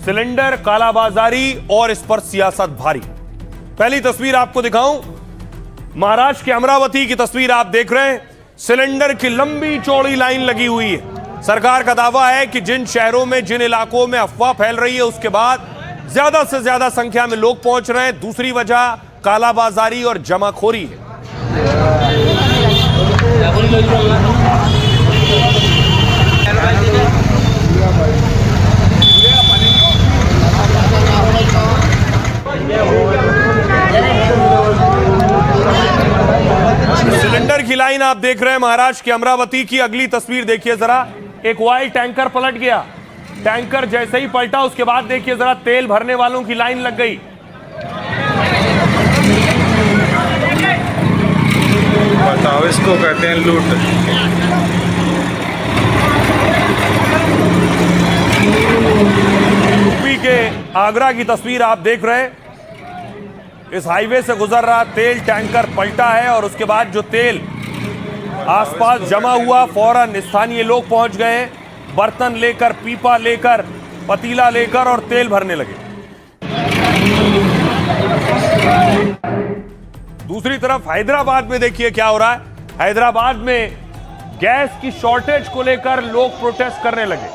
Cylinder कालाबाजारी और इस पर सियासत भारी। पहली तस्वीर आपको दिखाऊं, महाराष्ट्र के अमरावती की तस्वीर आप देख रहे हैं। सिलेंडर की लंबी चौड़ी लाइन लगी हुई है। सरकार का दावा है कि जिन शहरों में, जिन इलाकों में अफवाह फैल रही है, उसके बाद ज्यादा से ज्यादा संख्या में लोग पहुंच रहे हैं। दूसरी वजह कालाबाजारी और जमाखोरी है। सिलेंडर की लाइन आप देख रहे हैं महाराष्ट्र की अमरावती की। अगली तस्वीर देखिए जरा, एक ऑयल टैंकर पलट गया। टैंकर जैसे ही पलटा उसके बाद देखिए जरा, तेल भरने वालों की लाइन लग गई। बताओ, इसको कहते हैं लूट। यूपी के आगरा की तस्वीर आप देख रहे हैं। इस हाईवे से गुजर रहा तेल टैंकर पलटा है और उसके बाद जो तेल आसपास जमा हुआ, फौरन स्थानीय लोग पहुंच गए, बर्तन लेकर, पीपा लेकर, पतीला लेकर और तेल भरने लगे। दूसरी तरफ हैदराबाद में देखिए क्या हो रहा है। हैदराबाद में गैस की शॉर्टेज को लेकर लोग प्रोटेस्ट करने लगे।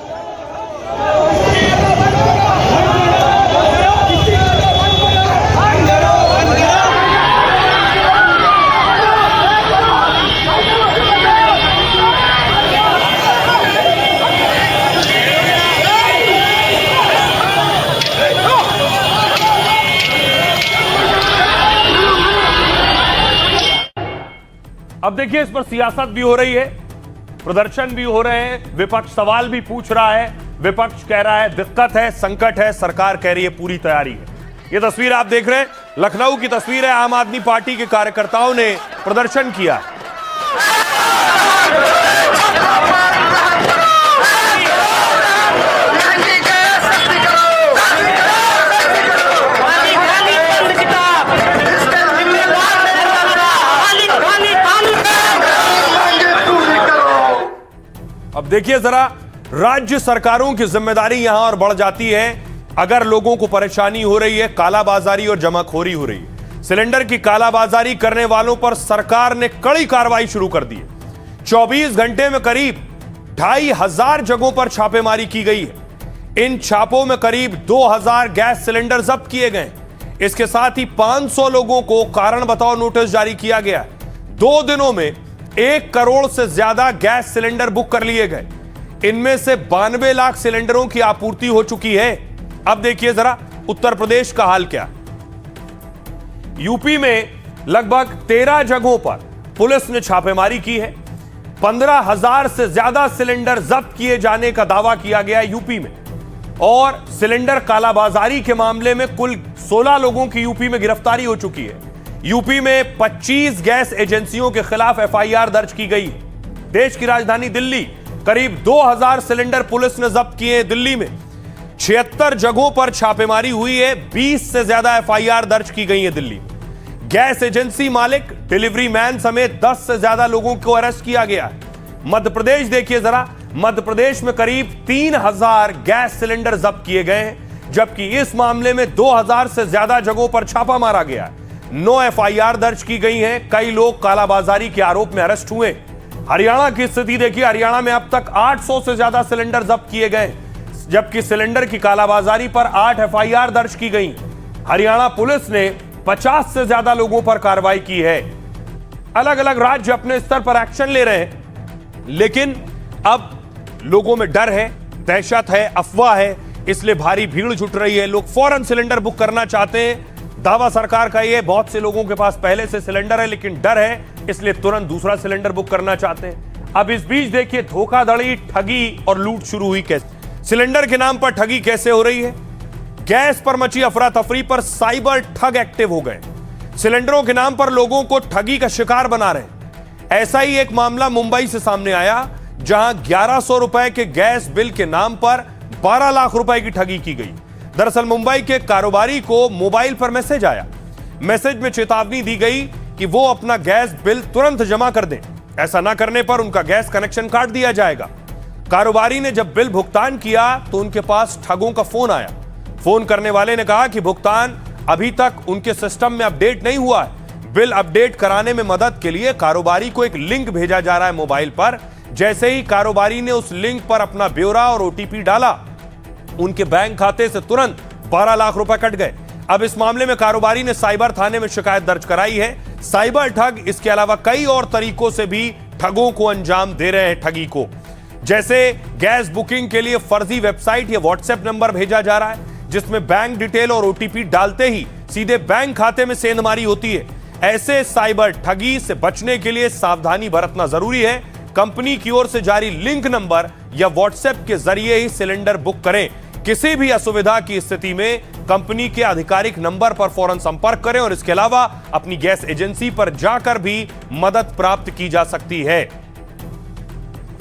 अब देखिए, इस पर सियासत भी हो रही है, प्रदर्शन भी हो रहे हैं, विपक्ष सवाल भी पूछ रहा है। विपक्ष कह रहा है दिक्कत है, संकट है, सरकार कह रही है पूरी तैयारी है। यह तस्वीर आप देख रहे हैं, लखनऊ की तस्वीर है। आम आदमी पार्टी के कार्यकर्ताओं ने प्रदर्शन किया। अब देखिए जरा, राज्य सरकारों की जिम्मेदारी यहां और बढ़ जाती है। अगर लोगों को परेशानी हो रही है, कालाबाजारी और जमाखोरी हो रही है, सिलेंडर की कालाबाजारी करने वालों पर सरकार ने कड़ी कार्रवाई शुरू कर दी है। 24 घंटे में करीब 2500 जगहों पर छापेमारी की गई है। इन छापों में करीब 2000 गैस सिलेंडर जब्त किए गए। इसके साथ ही 500 लोगों को कारण बताओ नोटिस जारी किया गया। 2 दिनों में 1 करोड़ से ज्यादा गैस सिलेंडर बुक कर लिए गए। इनमें से 92 लाख सिलेंडरों की आपूर्ति हो चुकी है। अब देखिए जरा उत्तर प्रदेश का हाल क्या। यूपी में लगभग 13 जगहों पर पुलिस ने छापेमारी की है। 15,000 से ज्यादा सिलेंडर जब्त किए जाने का दावा किया गया यूपी में। और सिलेंडर कालाबाजारी के मामले में कुल 16 लोगों की यूपी में गिरफ्तारी हो चुकी है। यूपी में 25 गैस एजेंसियों के खिलाफ एफआईआर दर्ज की गई। देश की राजधानी दिल्ली, करीब 2000 सिलेंडर पुलिस ने जब्त किए हैं। दिल्ली में 76 जगहों पर छापेमारी हुई है। 20 से ज्यादा एफआईआर दर्ज की गई है दिल्ली में। गैस एजेंसी मालिक, डिलीवरी मैन समेत 10 से ज्यादा लोगों को अरेस्ट किया गया है। मध्य प्रदेश देखिए जरा, मध्य प्रदेश में करीब 3000 गैस सिलेंडर जब्त किए गए हैं, जबकि इस मामले में 2000 से ज्यादा जगहों पर छापा मारा गया है। 9 एफआईआर दर्ज की गई हैं। कई लोग कालाबाजारी के आरोप में अरेस्ट हुए। हरियाणा की स्थिति देखिए, हरियाणा में अब तक 800 से ज्यादा सिलेंडर जब्त किए गए, जबकि सिलेंडर की कालाबाजारी पर 8 एफआईआर दर्ज की गई। हरियाणा पुलिस ने 50 से ज्यादा लोगों पर कार्रवाई की है। अलग अलग राज्य अपने स्तर पर एक्शन ले रहे हैं, लेकिन अब लोगों में डर है, दहशत है, अफवाह है, इसलिए भारी भीड़ जुट रही है। लोग फौरन सिलेंडर बुक करना चाहते हैं। दावा सरकार का ये, बहुत से लोगों के पास पहले से सिलेंडर है, लेकिन डर है, इसलिए तुरंत दूसरा सिलेंडर बुक करना चाहते हैं। अब इस बीच देखिए धोखाधड़ी, ठगी और लूट शुरू हुई कैसे। सिलेंडर के नाम पर ठगी कैसे हो रही है। गैस पर मची अफरा तफरी पर साइबर ठग एक्टिव हो गए। सिलेंडरों के नाम पर लोगों को ठगी का शिकार बना रहे। ऐसा ही एक मामला मुंबई से सामने आया, जहां 1100 रुपए के गैस बिल के नाम पर 12 लाख रुपए की ठगी की गई। दरअसल मुंबई के कारोबारी को मोबाइल पर मैसेज आया। मैसेज में चेतावनी दी गई कि वो अपना गैस बिल तुरंत जमा कर दें, ऐसा ना करने पर उनका गैस कनेक्शन काट दिया जाएगा। कारोबारी ने जब बिल भुगतान किया तो उनके पास ठगों का फोन आया। फोन करने वाले ने कहा कि भुगतान अभी तक उनके सिस्टम में अपडेट नहीं हुआ है। बिल अपडेट कराने में मदद के लिए कारोबारी को एक लिंक भेजा जा रहा है मोबाइल पर। जैसे ही कारोबारी ने उस लिंक पर अपना ब्यौरा और ओटीपी डाला, उनके बैंक खाते से तुरंत 12 लाख रुपए कट गए। अब इस मामले में कारोबारी ने साइबर थाने में शिकायत दर्ज कराई है। साइबर ठग इसके अलावा कई और तरीकों से भी ठगों को अंजाम दे रहे हैं ठगी को। जैसे गैस बुकिंग के लिए फर्जी वेबसाइट या व्हाट्सएप नंबर भेजा जा रहा है, जिसमें बैंक डिटेल और ओटीपी डालते ही सीधे बैंक खाते में सेंधमारी होती है। ऐसे साइबर ठगी से बचने के लिए सावधानी बरतना जरूरी है। कंपनी की ओर से जारी लिंक नंबर या व्हाट्सएप के जरिए ही सिलेंडर बुक करें। किसी भी असुविधा की स्थिति में कंपनी के आधिकारिक नंबर पर फौरन संपर्क करें और इसके अलावा अपनी गैस एजेंसी पर जाकर भी मदद प्राप्त की जा सकती है।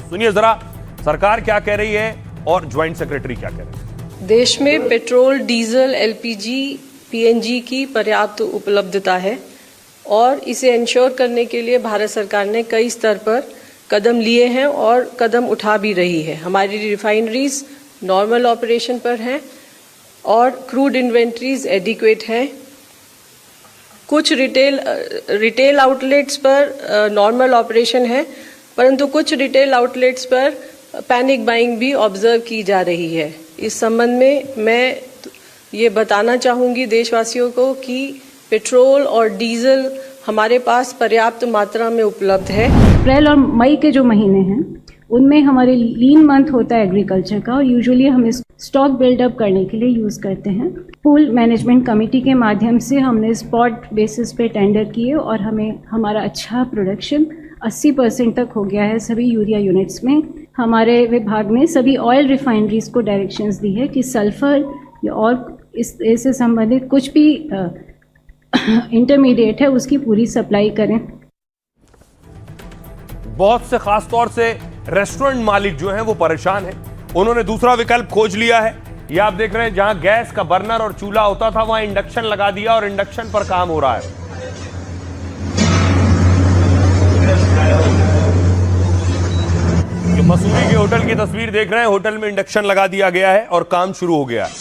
सुनिए जरा सरकार क्या कह रही है और ज्वाइंट सेक्रेटरी क्या कह रहे हैं। देश में पेट्रोल, डीजल, एलपीजी, पीएनजी की पर्याप्त उपलब्धता है और इसे इंश्योर करने के लिए भारत सरकार ने कई स्तर पर कदम लिए हैं और कदम उठा भी रही है। हमारी रिफाइनरीज नॉर्मल ऑपरेशन पर हैं और क्रूड इन्वेंट्रीज एडिक्वेट हैं। कुछ रिटेल आउटलेट्स पर नॉर्मल ऑपरेशन है, परंतु कुछ रिटेल आउटलेट्स पर पैनिक बाइंग भी ऑब्जर्व की जा रही है। इस संबंध में मैं ये बताना चाहूँगी देशवासियों को कि पेट्रोल और डीजल हमारे पास पर्याप्त मात्रा में उपलब्ध है। अप्रैल और मई के जो महीने हैं उनमें हमारे लीन मंथ होता है एग्रीकल्चर का और यूजुअली हम इस स्टॉक बिल्डअप करने के लिए यूज़ करते हैं। पूल मैनेजमेंट कमेटी के माध्यम से हमने स्पॉट बेसिस पे टेंडर किए और हमारा अच्छा प्रोडक्शन 80% तक हो गया है सभी यूरिया यूनिट्स में। हमारे विभाग ने सभी ऑयल रिफाइनरीज को डायरेक्शंस दी है कि सल्फर या और इससे संबंधित कुछ भी इंटरमीडिएट है उसकी पूरी सप्लाई करें। बहुत से खास तौर से रेस्टोरेंट मालिक जो हैं वो परेशान हैं। उन्होंने दूसरा विकल्प खोज लिया है। ये आप देख रहे हैं, जहां गैस का बर्नर और चूल्हा होता था वहां इंडक्शन लगा दिया और इंडक्शन पर काम हो रहा है। ये मसूरी के होटल की तस्वीर देख रहे हैं। होटल में इंडक्शन लगा दिया गया है और काम शुरू हो गया है।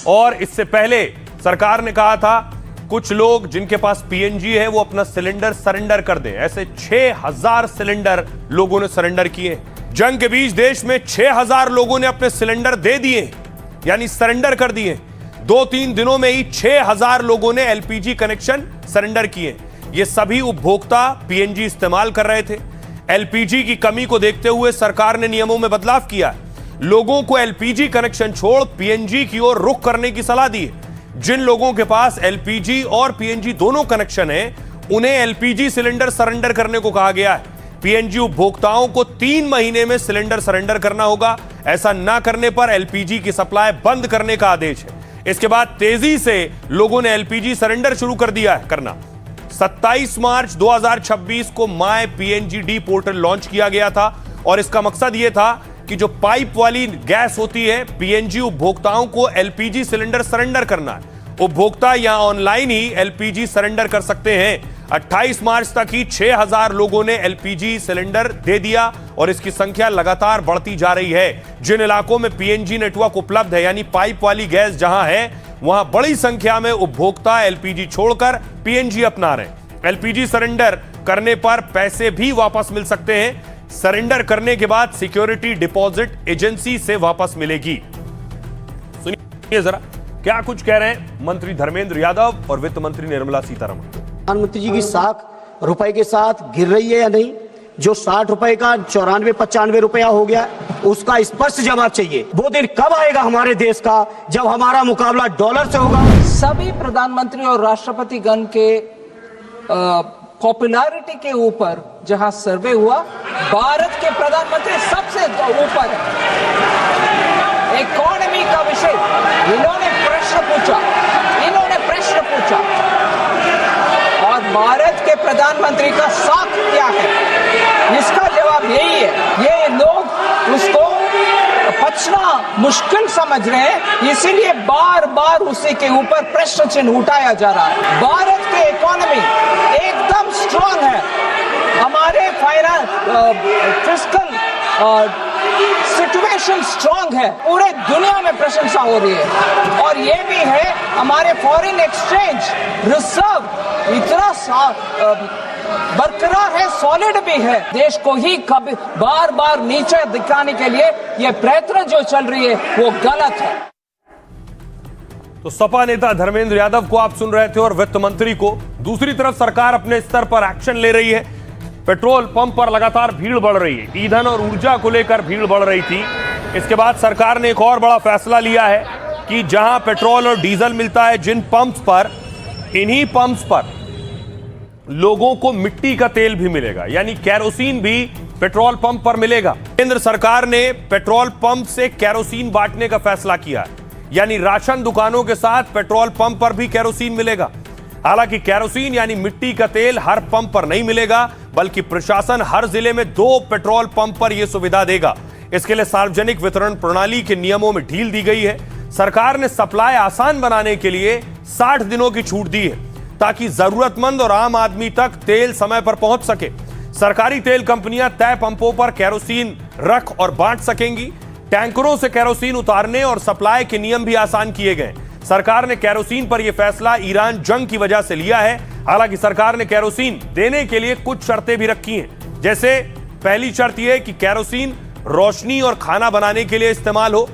और इससे पहले सरकार ने कहा था कुछ लोग जिनके पास पीएनजी है वो अपना सिलेंडर सरेंडर कर दें। ऐसे 6000 सिलेंडर लोगों ने सरेंडर किए। जंग के बीच देश में 6000 लोगों ने अपने सिलेंडर दे दिए, यानी सरेंडर कर दिए। 2-3 दिनों में ही 6000 लोगों ने एलपीजी कनेक्शन सरेंडर किए। ये सभी उपभोक्ता पीएनजी इस्तेमाल कर रहे थे। एलपीजी की कमी को देखते हुए सरकार ने नियमों में बदलाव किया। लोगों को एलपीजी कनेक्शन छोड़ पीएनजी की ओर रुख करने की सलाह दी है। जिन लोगों के पास एलपीजी और पीएनजी दोनों कनेक्शन है, उन्हें एलपीजी सिलेंडर सरेंडर करने को कहा गया है। पीएनजी उपभोक्ताओं को 3 महीने में सिलेंडर सरेंडर करना होगा। ऐसा ना करने पर एलपीजी की सप्लाई बंद करने का आदेश है। इसके बाद तेजी से लोगों ने एलपीजी सरेंडर शुरू कर दिया है करना। 27 मार्च 2026 को माय पीएनजीडी पोर्टल लॉन्च किया गया था और इसका मकसद यह था कि जो पाइप वाली गैस होती है, पीएनजी उपभोक्ताओं को एलपीजी सिलेंडर सरेंडर करना है। उपभोक्ता यहां ऑनलाइन ही एलपीजी सरेंडर कर सकते हैं। 28 मार्च तक ही 6000 लोगों ने एलपीजी सिलेंडर दे दिया और इसकी संख्या लगातार बढ़ती जा रही है। जिन इलाकों में पीएनजी नेटवर्क उपलब्ध है, यानी पाइप वाली गैस जहां है, वहां बड़ी संख्या में उपभोक्ता एलपीजी छोड़कर पीएनजी अपना रहे हैं। एलपीजी सरेंडर करने पर पैसे भी वापस मिल सकते हैं। सरेंडर करने के बाद सिक्योरिटी डिपॉजिट एजेंसी से वापस मिलेगी। सुनिए जरा क्या कुछ कह रहे हैं मंत्री धर्मेंद्र यादव और वित्त मंत्री निर्मला सीतारमण। प्रधानमंत्री जी की साख रुपए के साथ गिर रही है या नहीं? जो 60 रुपए का 94-95 रुपया हो गया, उसका स्पष्ट जवाब चाहिए। वो दिन कब आएगा हमारे देश का जब हमारा मुकाबला डॉलर से होगा? सभी प्रधानमंत्री और राष्ट्रपति गण के पॉपुलैरिटी के ऊपर जहां सर्वे हुआ, भारत के प्रधानमंत्री सबसे ऊपर है। इकोनॉमी का विषय इन्होंने प्रश्न पूछा और भारत के प्रधानमंत्री का साख क्या है, इसका जवाब यही है। ये लोग उसको पचना मुश्किल समझ रहे हैं, इसीलिए बार बार उसी के ऊपर प्रश्न चिन्ह उठाया जा रहा है। भारत की इकोनॉमी एकदम स्ट्रांग है। हमारे फिस्कल सिचुएशन स्ट्रांग है। पूरे दुनिया में प्रशंसा हो रही है और और ये भी है हमारे फॉरेन एक्सचेंज रिजर्व इतना बरकरार है, सॉलिड भी है। देश को ही कभी बार बार नीचे दिखाने के लिए ये प्रयत्न जो चल रही है वो गलत है। तो सपा नेता धर्मेंद्र यादव को आप सुन रहे थे और वित्त मंत्री को। दूसरी तरफ सरकार अपने स्तर पर एक्शन ले रही है। पेट्रोल पंप पर लगातार भीड़ बढ़ रही है। ईंधन और ऊर्जा को लेकर भीड़ बढ़ रही थी। इसके बाद सरकार ने एक और बड़ा फैसला लिया है कि जहां पेट्रोल और डीजल मिलता है जिन पंप्स पर, इन्हीं पंप्स पर लोगों को मिट्टी का तेल भी मिलेगा, यानी कैरोसिन भी पेट्रोल पंप पर मिलेगा। केंद्र सरकार ने पेट्रोल पंप से कैरोसिन बांटने का फैसला किया है, यानी राशन दुकानों के साथ पेट्रोल पंप पर भी कैरोसिन मिलेगा। हालांकि कैरोसिन यानी मिट्टी का तेल हर पंप पर नहीं मिलेगा, बल्कि प्रशासन हर जिले में 2 पेट्रोल पंप पर यह सुविधा देगा। इसके लिए सार्वजनिक वितरण प्रणाली के नियमों में ढील दी गई है। सरकार ने सप्लाई आसान बनाने के लिए 60 दिनों की छूट दी है, ताकि जरूरतमंद और आम आदमी तक तेल समय पर पहुंच सके। सरकारी तेल कंपनियां तय पंपों पर कैरोसिन रख और बांट सकेंगी। टैंकरों से कैरोसिन उतारने और सप्लाई के नियम भी आसान किए गए। सरकार ने कैरोसिन पर यह फैसला ईरान जंग की वजह से लिया है। हालांकि सरकार ने कैरोसिन देने के लिए कुछ शर्तें भी रखी हैं। जैसे पहली शर्त यह कि कैरोसिन रोशनी और खाना बनाने के लिए इस्तेमाल हो,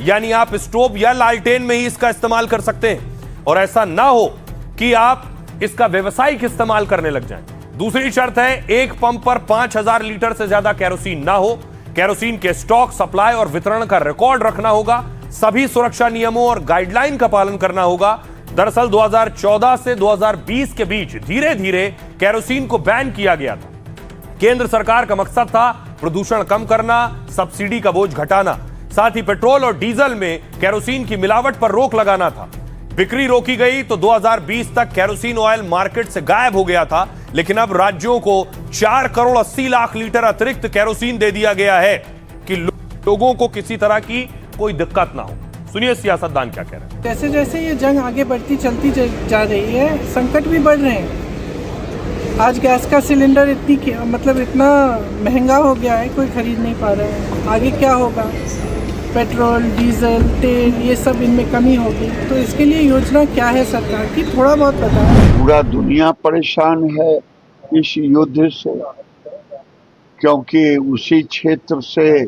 यानी आप स्टोव या लालटेन में ही इसका इस्तेमाल कर सकते हैं, और ऐसा ना हो कि आप इसका व्यवसायिक इस्तेमाल करने लग जाएं। दूसरी शर्त है एक पंप पर 5000 लीटर से ज्यादा कैरोसिन ना हो। कैरोसिन के स्टॉक, सप्लाई और वितरण का रिकॉर्ड रखना होगा। सभी सुरक्षा नियमों और गाइडलाइन का पालन करना होगा। दरअसल 2014 से 2020 के बीच धीरे धीरे कैरोसिन को बैन किया गया था। केंद्र सरकार का मकसद था प्रदूषण कम करना, सब्सिडी का बोझ घटाना, साथ ही पेट्रोल और डीजल में कैरोसिन की मिलावट पर रोक लगाना था। बिक्री रोकी गई तो 2020 तक कैरोसिन ऑयल मार्केट से गायब हो गया था, लेकिन अब राज्यों को 4 करोड़ 80 लाख लीटर अतिरिक्त कैरोसिन दे दिया गया है कि लोगों को किसी तरह की कोई दिक्कत ना हो। सुनिए सियासतदान क्या कह रहे हैं। जैसे जैसे ये जंग आगे बढ़ती चलती जा रही है, संकट भी बढ़ रहे हैं। आज गैस का सिलेंडर इतना महंगा हो गया है, कोई खरीद नहीं पा रहा है। आगे क्या होगा? पेट्रोल, डीजल, तेल, ये सब इनमें कमी होगी। तो इसके लिए योजना क्या है सरकार की, थोड़ा बहुत बताएं। पूरा दुनिया परेशान है इस युद्ध से, क्योंकि उसी क्षेत्र से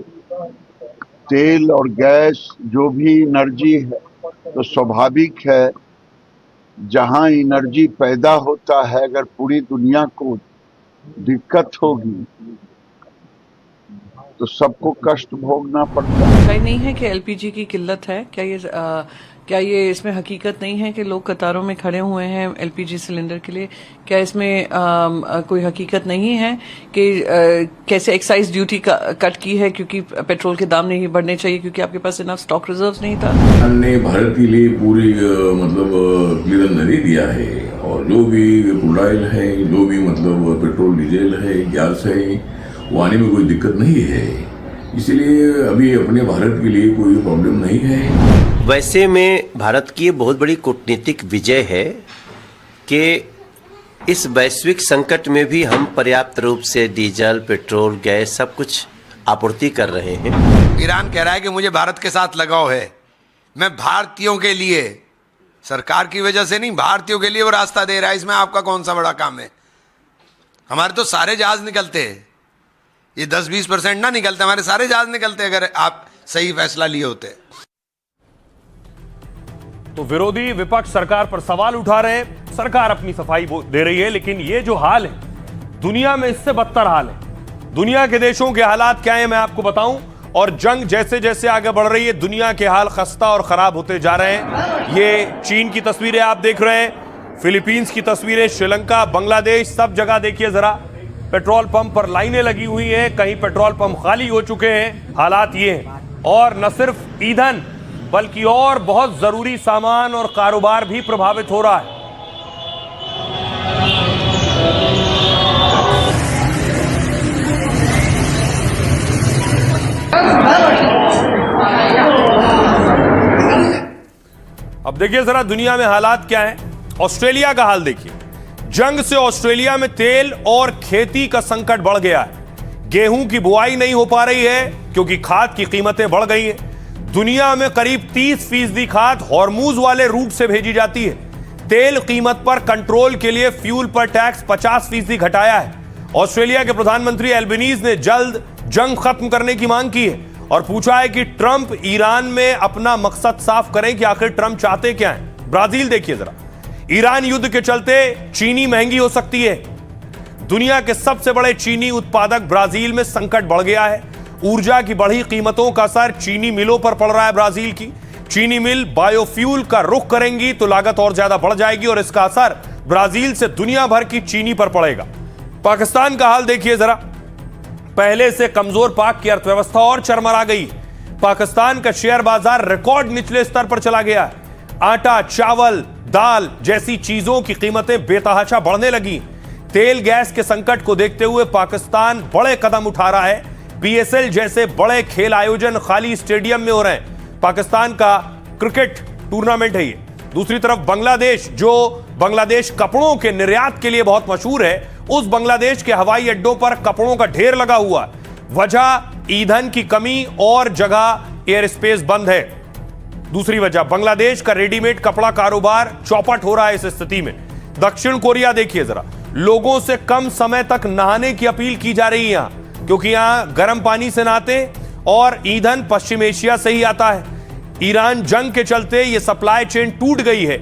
तेल और गैस जो भी एनर्जी है, तो स्वाभाविक है जहां एनर्जी पैदा होता है, अगर पूरी दुनिया को दिक्कत होगी तो सबको कष्ट भोगना पड़ता है। सही नहीं है कि एलपीजी की किल्लत है। क्या ये इसमें हकीकत नहीं है कि लोग कतारों में खड़े हुए हैं एलपीजी सिलेंडर के लिए? क्या इसमें कोई हकीकत नहीं है कि कैसे एक्साइज ड्यूटी कट की है क्योंकि पेट्रोल के दाम नहीं बढ़ने चाहिए क्योंकि आपके पास इनफ स्टॉक रिजर्व्स नहीं था? हमने भारत के लिए पूरी क्लियरेंस नहीं दिया है, और जो भी क्रूड ऑयल है, जो भी पेट्रोल, डीजल है, गैस है, वो आने में कोई दिक्कत नहीं है। इसलिए अभी अपने भारत के लिए कोई प्रॉब्लम नहीं है। वैसे में भारत की बहुत बड़ी कूटनीतिक विजय है कि इस वैश्विक संकट में भी हम पर्याप्त रूप से डीजल, पेट्रोल, गैस सब कुछ आपूर्ति कर रहे हैं। ईरान कह रहा है कि मुझे भारत के साथ लगाव है, मैं भारतीयों के लिए, सरकार की वजह से नहीं, भारतीयों के लिए वो रास्ता दे रहा है। इसमें आपका कौन सा बड़ा काम है? हमारे तो सारे जहाज निकलते हैं, ये 10-20% ना निकलते, हमारे सारे जहाज निकलते अगर आप सही फैसला लिए होते। तो विरोधी विपक्ष सरकार पर सवाल उठा रहे हैं। सरकार अपनी सफाई दे रही है, लेकिन ये जो हाल है दुनिया में, इससे बदतर हाल है। दुनिया के देशों के हालात क्या है मैं आपको बताऊं, और जंग जैसे जैसे आगे बढ़ रही है दुनिया के हाल खस्ता और खराब होते जा रहे हैं। ये चीन की तस्वीरें आप देख रहे हैं, फिलीपींस की तस्वीरें, श्रीलंका, बांग्लादेश, सब जगह देखिए जरा। पेट्रोल पंप पर लाइनें लगी हुई हैं, कहीं पेट्रोल पंप खाली हो चुके हैं। हालात ये हैं, और न सिर्फ ईंधन बल्कि और बहुत जरूरी सामान और कारोबार भी प्रभावित हो रहा है। अब देखिए जरा दुनिया में हालात क्या हैं। ऑस्ट्रेलिया का हाल देखिए। जंग से ऑस्ट्रेलिया में तेल और खेती का संकट बढ़ गया है। गेहूं की बुआई नहीं हो पा रही है क्योंकि खाद की कीमतें बढ़ गई हैं। दुनिया में करीब 30% खाद हॉर्मूज वाले रूट से भेजी जाती है। तेल कीमत पर कंट्रोल के लिए फ्यूल पर टैक्स 50% घटाया है। ऑस्ट्रेलिया के प्रधानमंत्री एल्बनीज ने जल्द जंग खत्म करने की मांग की है और पूछा है कि ट्रंप ईरान में अपना मकसद साफ करें कि आखिर ट्रंप चाहते क्या हैं। ब्राजील देखिए जरा, ईरान युद्ध के चलते चीनी महंगी हो सकती है। दुनिया के सबसे बड़े चीनी उत्पादक ब्राजील में संकट बढ़ गया है। ऊर्जा की बढ़ी कीमतों का असर चीनी मिलों पर पड़ रहा है। ब्राजील की चीनी मिल बायोफ्यूल का रुख करेंगी तो लागत और ज्यादा बढ़ जाएगी और इसका असर ब्राजील से दुनिया भर की चीनी पर पड़ेगा। पाकिस्तान का हाल देखिए जरा, पहले से कमजोर पाक की अर्थव्यवस्था और चरमरा गई। पाकिस्तान का शेयर बाजार रिकॉर्ड निचले स्तर पर चला गया है। आटा, चावल, दाल जैसी चीजों की कीमतें बेतहाशा बढ़ने लगी। तेल गैस के संकट को देखते हुए पाकिस्तान बड़े कदम उठा रहा है। PSL जैसे बड़े खेल आयोजन खाली स्टेडियम में हो रहे हैं। पाकिस्तान का क्रिकेट टूर्नामेंट है ये। दूसरी तरफ बांग्लादेश, जो बांग्लादेश कपड़ों के निर्यात के लिए बहुत मशहूर है, उस बांग्लादेश के हवाई अड्डों पर कपड़ों का ढेर लगा हुआ। वजह ईंधन की कमी और जगह एयर स्पेस बंद है। दूसरी वजह बांग्लादेश का रेडीमेड कपड़ा कारोबार चौपट हो रहा है। इस स्थिति में दक्षिण कोरिया देखिए जरा, लोगों से कम समय तक नहाने की अपील की जा रही है यहां, क्योंकि यहां गर्म पानी से नहाते और ईंधन पश्चिम एशिया से ही आता है। ईरान जंग के चलते यह सप्लाई चेन टूट गई है।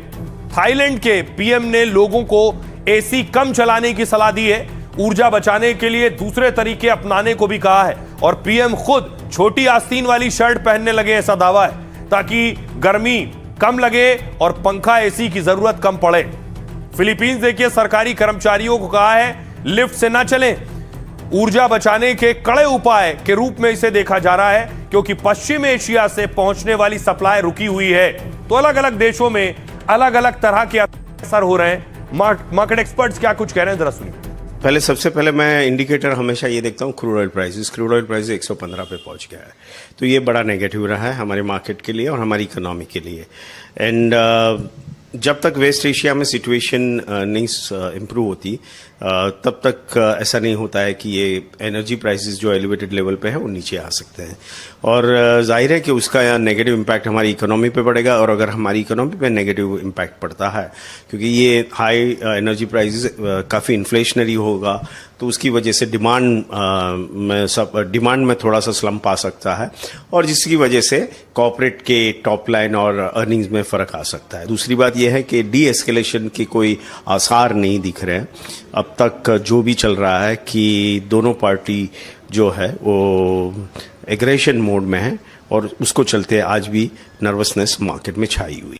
थाईलैंड के पीएम ने लोगों को एसी कम चलाने की सलाह दी है। ऊर्जा बचाने के लिए दूसरे तरीके अपनाने को भी कहा है और पीएम खुद छोटी आस्तीन वाली शर्ट पहनने लगे, ऐसा दावा है, ताकि गर्मी कम लगे और पंखा एसी की जरूरत कम पड़े। फिलीपींस देखिए, सरकारी कर्मचारियों को कहा है लिफ्ट से ना चलें। ऊर्जा बचाने के कड़े उपाय के रूप में इसे देखा जा रहा है, क्योंकि पश्चिम एशिया से पहुंचने वाली सप्लाई रुकी हुई है। तो अलग अलग देशों में अलग अलग तरह के असर हो रहे हैं। मार्केट एक्सपर्ट्स क्या कुछ कह रहे हैं, जरा सुनिए। सबसे पहले मैं इंडिकेटर हमेशा ये देखता हूँ crude oil prices. Crude oil price 115 पे पहुंच गया है, तो ये बड़ा नेगेटिव रहा है हमारे मार्केट के लिए और हमारी इकोनॉमी के लिए। एंड जब तक वेस्ट एशिया में सिचुएशन नहीं इम्प्रूव होती तब तक ऐसा नहीं होता है कि ये एनर्जी प्राइसेस जो एलिवेटेड लेवल पे है वो नीचे आ सकते हैं। और जाहिर है कि उसका नेगेटिव इम्पैक्ट हमारी इकोनॉमी पे पड़ेगा। और अगर हमारी इकोनॉमी पे नेगेटिव इम्पैक्ट पड़ता है, क्योंकि ये हाई एनर्जी प्राइसेस काफ़ी इन्फ्लेशनरी होगा, तो उसकी वजह से डिमांड में थोड़ा सा स्लम्प आ सकता है और जिसकी वजह से कॉर्पोरेट के टॉप लाइन और अर्निंग्स में फ़र्क आ सकता है। दूसरी बात यह है कि डी एस्केलेशन के कोई आसार नहीं दिख रहे हैं अब तक। जो भी चल रहा है कि दोनों पार्टी जो है वो एग्रेशन मोड में है और उसको चलते आज भी नर्वसनेस मार्केट में छाई हुई।